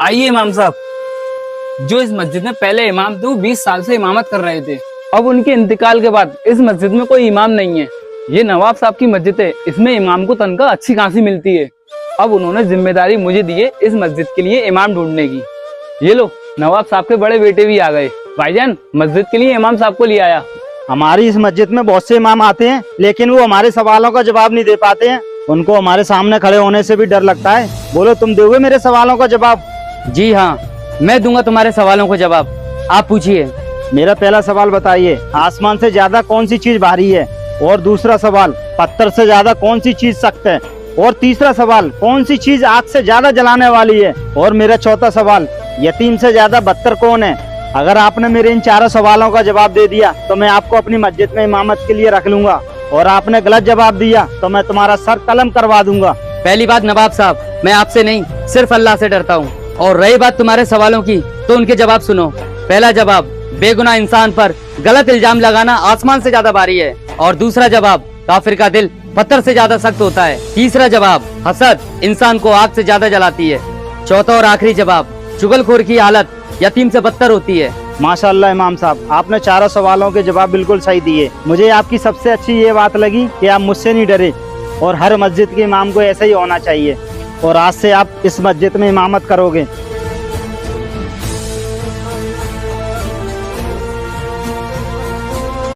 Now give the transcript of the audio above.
आइए इमाम साहब। जो इस मस्जिद में पहले इमाम थे वो 20 साल से इमामत कर रहे थे। अब उनके इंतकाल के बाद इस मस्जिद में कोई इमाम नहीं है। ये नवाब साहब की मस्जिद है, इसमें इमाम को तनख्वाह अच्छी खासी मिलती है। अब उन्होंने जिम्मेदारी मुझे दी है इस मस्जिद के लिए इमाम ढूंढने की। ये लो, नवाब साहब के बड़े बेटे भी आ गए। भाईजान, मस्जिद के लिए इमाम साहब को ले आया। हमारी इस मस्जिद में बहुत से इमाम आते हैं, लेकिन वो हमारे सवालों का जवाब नहीं दे पाते हैं। उनको हमारे सामने खड़े होने से भी डर लगता है। बोलो, तुम दोगे मेरे सवालों का जवाब? जी हाँ, मैं दूंगा तुम्हारे सवालों को जवाब। आप पूछिए। मेरा पहला सवाल बताइए, आसमान से ज्यादा कौन सी चीज भारी है? और दूसरा सवाल, पत्थर से ज्यादा कौन सी चीज सख्त है? और तीसरा सवाल, कौन सी चीज आग से ज्यादा जलाने वाली है? और मेरा चौथा सवाल, यतीम से ज्यादा बदतर कौन है? अगर आपने मेरे इन चारों सवालों का जवाब दे दिया तो मैं आपको अपनी मस्जिद में इमामत के लिए रख लूंगा, और आपने गलत जवाब दिया तो मैं तुम्हारा सर कलम करवा दूंगा। पहली बात नवाब साहब, मैं आपसे नहीं सिर्फ अल्लाह से डरता हूँ। और रही बात तुम्हारे सवालों की, तो उनके जवाब सुनो। पहला जवाब, बेगुनाह इंसान पर गलत इल्जाम लगाना आसमान से ज्यादा भारी है। और दूसरा जवाब, काफिर का दिल पत्थर से ज्यादा सख्त होता है। तीसरा जवाब, हसद इंसान को आग से ज्यादा जलाती है। चौथा और आखिरी जवाब, चुगलखोर की हालत यतीम से बदतर होती है। माशाअल्लाह इमाम साहब, आपने चारों सवालों के जवाब बिल्कुल सही दिए। मुझे आपकी सबसे अच्छी ये बात लगी कि आप मुझसे नहीं डरे, और हर मस्जिद के इमाम को ऐसा ही होना चाहिए। और आज से आप इस मस्जिद में इमामत करोगे।